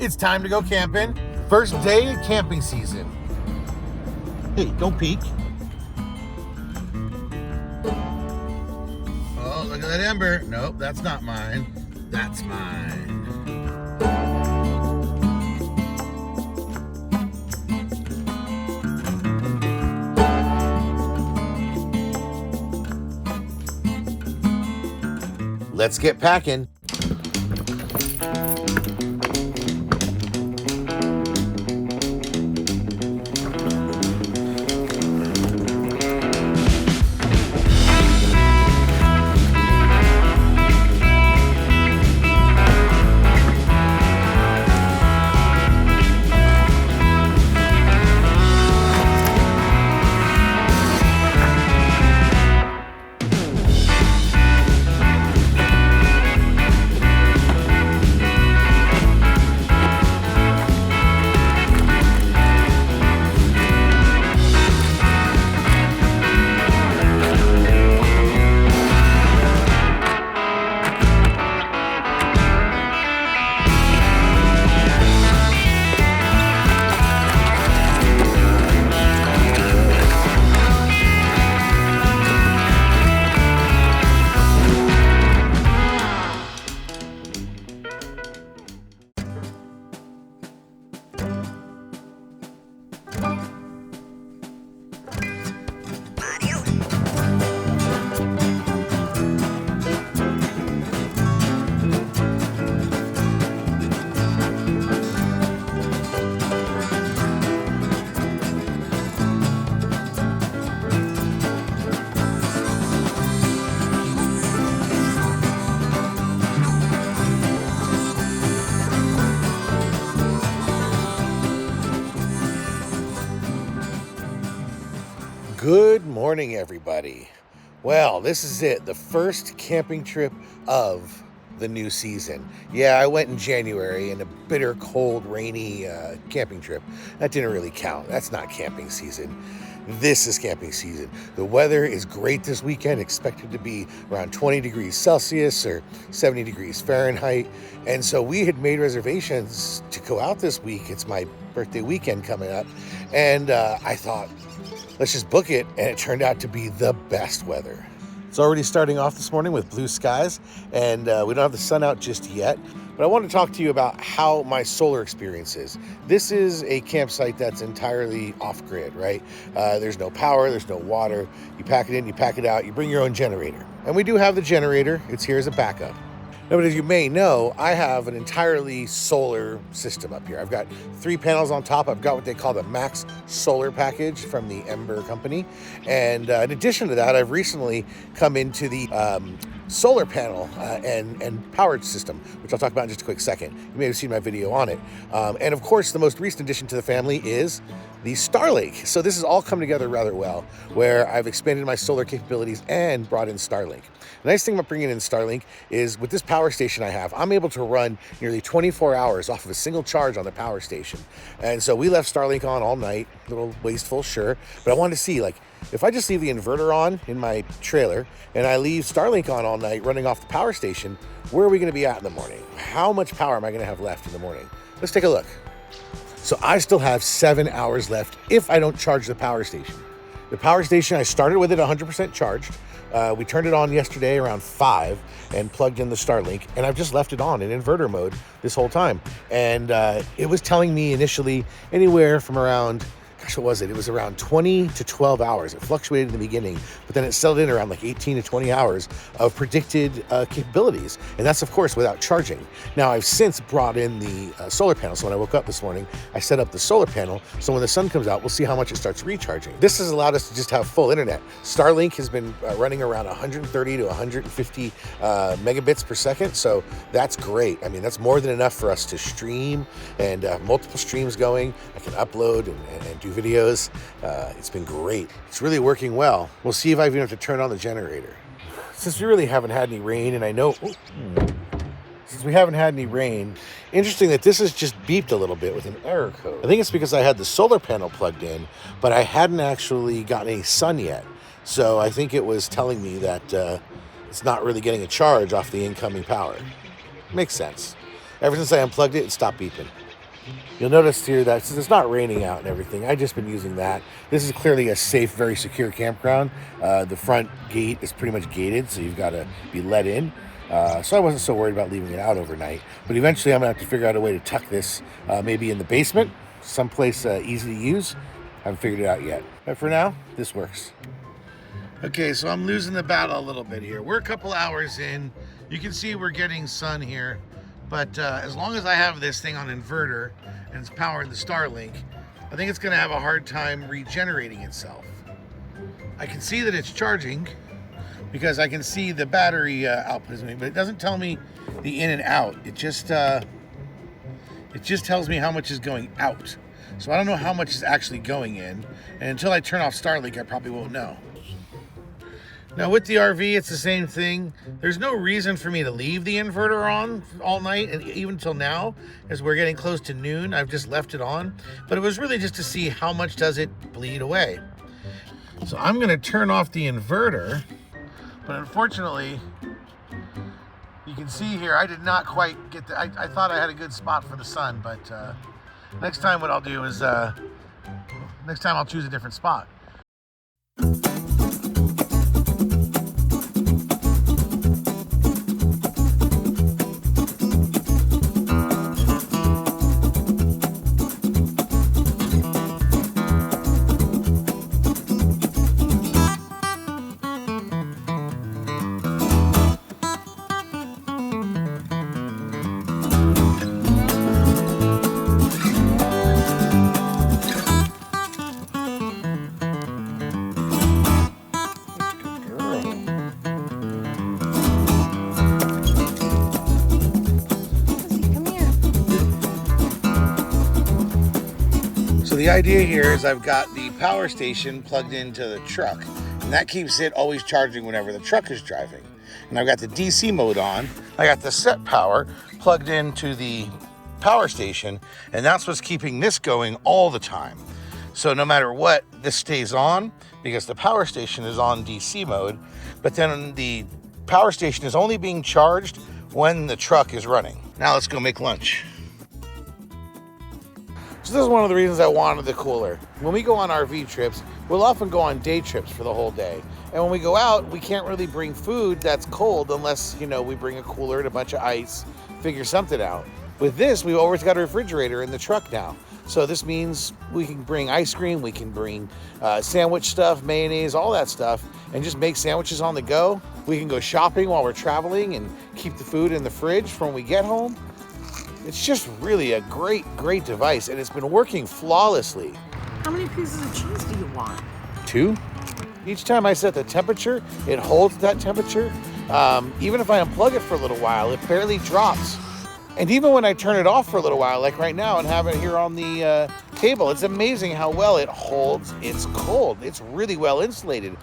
It's time to go camping. First day of camping season. Hey, don't peek. Oh, look at that ember. Nope, that's not mine. That's mine. Let's get packing. Good morning, everybody. Well, this is it, the first camping trip of the new season. Yeah, I went in January in a bitter, cold, rainy camping trip. That didn't really count. That's not camping season. This is camping season. The weather is great this weekend, expected to be around 20 degrees Celsius or 70 degrees Fahrenheit. And so we had made reservations to go out this week. It's my birthday weekend coming up. And I thought, let's just book it, and it turned out to be the best weather. It's already starting off this morning with blue skies, and we don't have the sun out just yet, but I want to talk to you about how my solar experience is. This is a campsite that's entirely off-grid, right? There's no power, there's no water. You pack it in, you pack it out, you bring your own generator. And we do have the generator. It's here as a backup. Now, but as you may know, I have an entirely solar system up here. I've got 3 panels on top. I've got what they call the Max Solar Package from the Ember company. And in addition to that, I've recently come into the solar panel and powered system, which I'll talk about in just a quick second. You may have seen my video on it. And of course, the most recent addition to the family is the Starlink. So this has all come together rather well, where I've expanded my solar capabilities and brought in Starlink. The nice thing about bringing in Starlink is with this power station I have, I'm able to run nearly 24 hours off of a single charge on the power station. And so we left Starlink on all night, a little wasteful, sure, but I wanted to see, like, if I just leave the inverter on in my trailer and I leave Starlink on all night running off the power station, where are we going to be at in the morning? How much power am I going to have left in the morning? Let's take a look. So I still have 7 hours left if I don't charge the power station. The power station, I started with it 100% charged. We turned it on yesterday around 5 and plugged in the Starlink, and I've just left it on in inverter mode this whole time. And it was telling me initially anywhere from around, gosh, what was it? It was around 20 to 12 hours. It fluctuated in the beginning, but then it settled in around like 18 to 20 hours of predicted capabilities. And that's, of course, without charging. Now, I've since brought in the solar panel. So when I woke up this morning, I set up the solar panel. So when the sun comes out, we'll see how much it starts recharging. This has allowed us to just have full internet. Starlink has been running around 130 to 150 megabits per second. So that's great. I mean, that's more than enough for us to stream and multiple streams going. I can upload and do videos. It's been great. It's really working well. We'll see if I even have to turn on the generator. Since we really haven't had any rain, and I know, since we haven't had any rain, interesting that this has just beeped a little bit with an error code. I think it's because I had the solar panel plugged in, but I hadn't actually gotten any sun yet. So I think it was telling me that it's not really getting a charge off the incoming power. Makes sense. Ever since I unplugged it, it stopped beeping. You'll notice here that since it's not raining out and everything, I've just been using that. This is clearly a safe, very secure campground. The front gate is pretty much gated, so you've got to be let in. So I wasn't so worried about leaving it out overnight. But eventually I'm going to have to figure out a way to tuck this maybe in the basement, someplace easy to use. Haven't figured it out yet. But for now, this works. Okay, so I'm losing the battle a little bit here. We're a couple hours in. You can see we're getting sun here. But as long as I have this thing on inverter and it's powering the Starlink, I think it's going to have a hard time regenerating itself. I can see that it's charging because I can see the battery output, but it doesn't tell me the in and out. It just tells me how much is going out. So I don't know how much is actually going in, and until I turn off Starlink, I probably won't know. Now with the RV, it's the same thing. There's no reason for me to leave the inverter on all night, and even till now, as we're getting close to noon, I've just left it on. But it was really just to see how much does it bleed away. So I'm gonna turn off the inverter, but unfortunately, you can see here, I did not quite get the, I thought I had a good spot for the sun, but next time what I'll do is, next time I'll choose a different spot. The idea here is I've got the power station plugged into the truck, and that keeps it always charging whenever the truck is driving. And I've got the DC mode on. I got the SetPower plugged into the power station, and that's what's keeping this going all the time. So no matter what, this stays on because the power station is on DC mode, but then the power station is only being charged when the truck is running. Now let's go make lunch. So this is one of the reasons I wanted the cooler. When we go on RV trips, we'll often go on day trips for the whole day. And when we go out, we can't really bring food that's cold unless, you know, we bring a cooler and a bunch of ice, figure something out. With this, we've always got a refrigerator in the truck now. So this means we can bring ice cream, we can bring sandwich stuff, mayonnaise, all that stuff, and just make sandwiches on the go. We can go shopping while we're traveling and keep the food in the fridge for when we get home. It's just really a great, great device, and it's been working flawlessly. How many pieces of cheese do you want? 2. Each time I set the temperature, it holds that temperature. Even if I unplug it for a little while, it barely drops. And even when I turn it off for a little while, like right now and have it here on the table, it's amazing how well it holds. It's cold. It's really well insulated.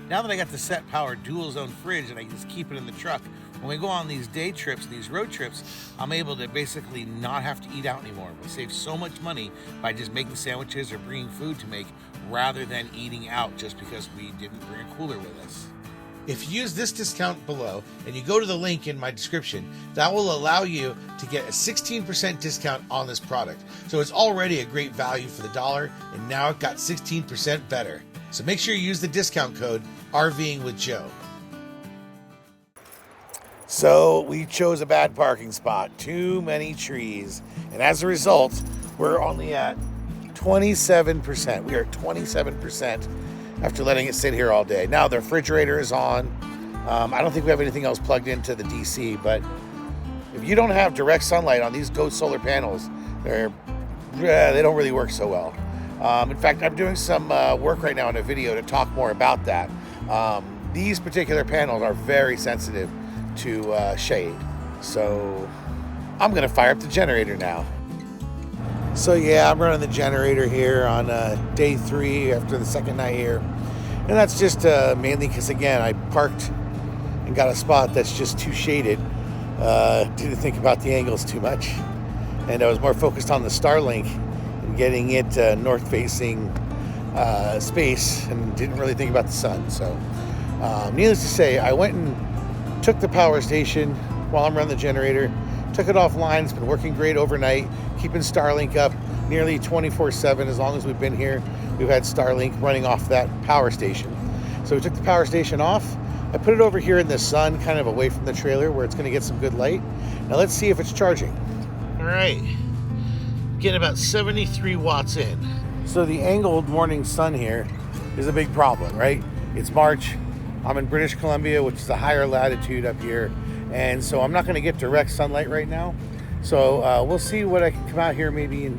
Now that I got the SetPower dual zone fridge and I can just keep it in the truck, when we go on these day trips, these road trips, I'm able to basically not have to eat out anymore. We save so much money by just making sandwiches or bringing food to make rather than eating out just because we didn't bring a cooler with us. If you use this discount below and you go to the link in my description, that will allow you to get a 16% discount on this product. So it's already a great value for the dollar, and now it got 16% better. So make sure you use the discount code RVingWithJoe. So we chose a bad parking spot, too many trees. And as a result, we're only at 27%. We are at 27% after letting it sit here all day. Now the refrigerator is on. I don't think we have anything else plugged into the DC, but if you don't have direct sunlight on these Go solar panels, they don't really work so well. In fact, I'm doing some work right now in a video to talk more about that. These particular panels are very sensitive to shade. So I'm gonna fire up the generator now. So yeah, I'm running the generator here on day 3 after the second night here. And that's just mainly because, again, I parked and got a spot that's just too shaded. Didn't think about the angles too much. And I was more focused on the Starlink and getting it north-facing space and didn't really think about the sun. So needless to say, I went and took the power station while I'm running the generator, Took it offline. It's been working great overnight, keeping Starlink up nearly 24/7 as long as we've been here. We've had Starlink running off that power station. So we took the power station off. I put it over here in the sun, kind of away from the trailer where it's going to get some good light. Now let's see if it's charging. All right, getting about 73 watts in. So the angled morning sun here is a big problem, right? It's March. I'm in British Columbia, which is a higher latitude up here. And so I'm not going to get direct sunlight right now. So we'll see what I can come out here maybe a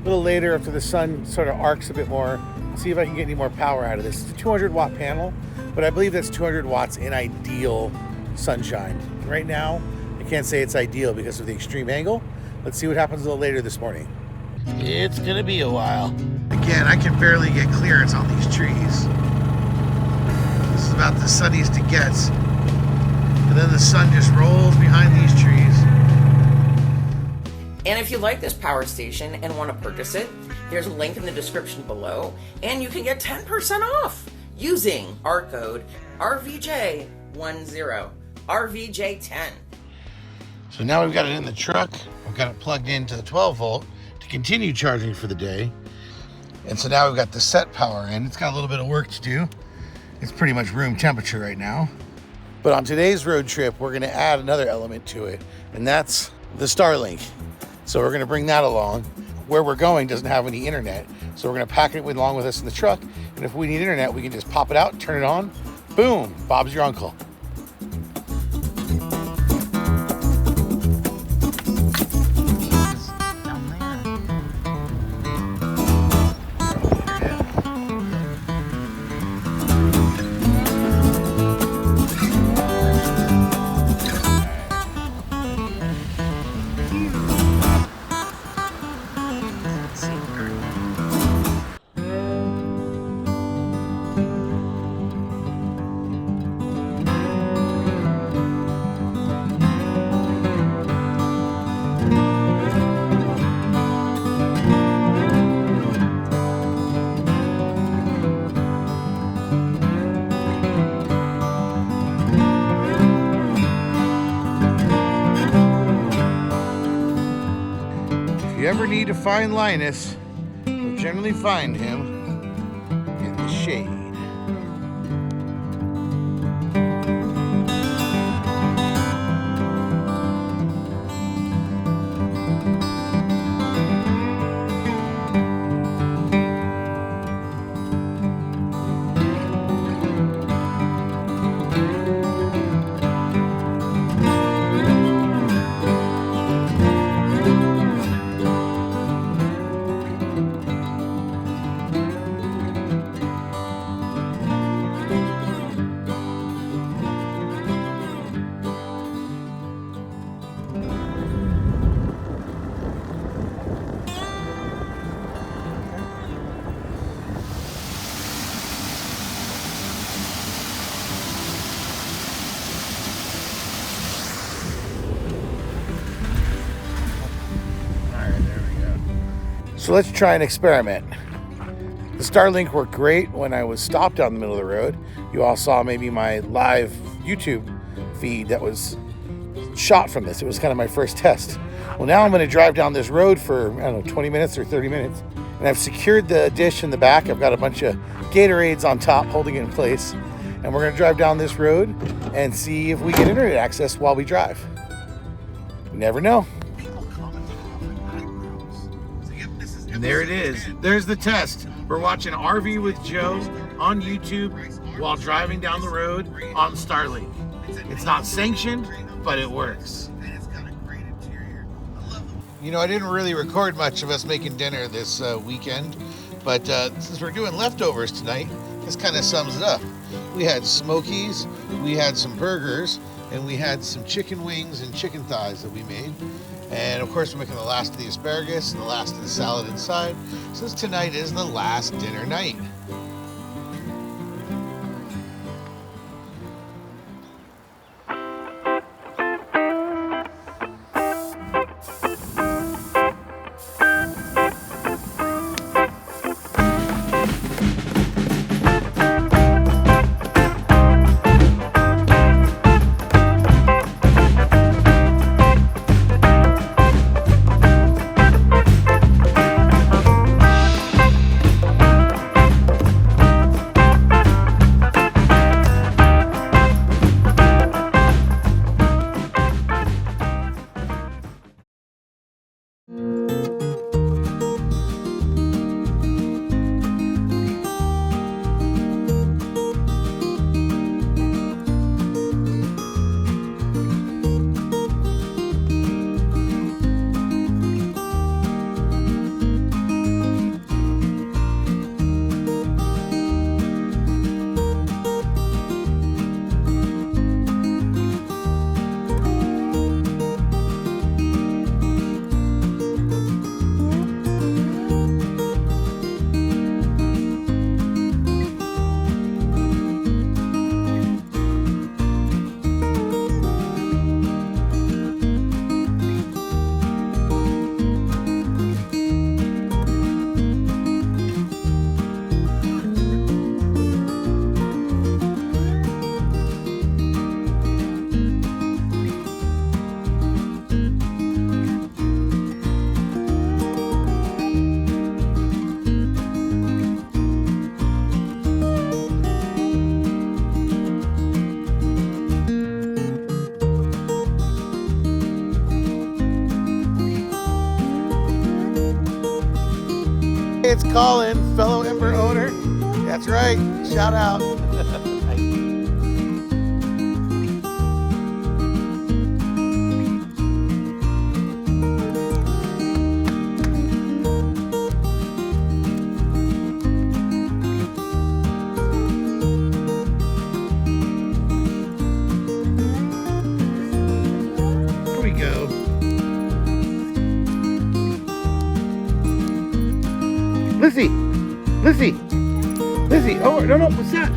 little later after the sun sort of arcs a bit more. See if I can get any more power out of this. It's a 200 watt panel, but I believe that's 200 watts in ideal sunshine. Right now, I can't say it's ideal because of the extreme angle. Let's see what happens a little later this morning. It's going to be a while. Again, I can barely get clearance on these trees. This is about the sunniest it gets. And then the sun just rolls behind these trees. And if you like this power station and want to purchase it, there's a link in the description below, and you can get 10% off using our code RVJ10, RVJ10. So now we've got it in the truck. We've got it plugged into the 12 volt to continue charging for the day. And so now we've got the SetPower in. It's got a little bit of work to do. It's pretty much room temperature right now. But on today's road trip, we're gonna add another element to it, and that's the Starlink. So we're gonna bring that along. Where we're going doesn't have any internet, so we're gonna pack it along with us in the truck, and if we need internet, we can just pop it out, turn it on, boom, Bob's your uncle. If you ever need to find Linus, you'll generally find him in the shade. So let's try an experiment. The Starlink worked great when I was stopped down the middle of the road. You all saw maybe my live YouTube feed that was shot from this. It was kind of my first test. Well, now I'm going to drive down this road for, I don't know, 20 minutes or 30 minutes. And I've secured the dish in the back. I've got a bunch of Gatorades on top holding it in place. And we're going to drive down this road and see if we get internet access while we drive. You never know. And there it is. There's the test. We're watching RV with Joe on YouTube while driving down the road on Starlink. It's not sanctioned, but it works. You know, I didn't really record much of us making dinner this weekend, but since we're doing leftovers tonight, this kind of sums it up. We had smokies, we had some burgers, and we had some chicken wings and chicken thighs that we made. And of course, we're making the last of the asparagus and the last of the salad inside, since tonight is the last dinner night. It's Colin, fellow Ember owner. That's right, shout out. Here we go. Lizzie! Lizzie! Lizzie! Oh, no, what's that?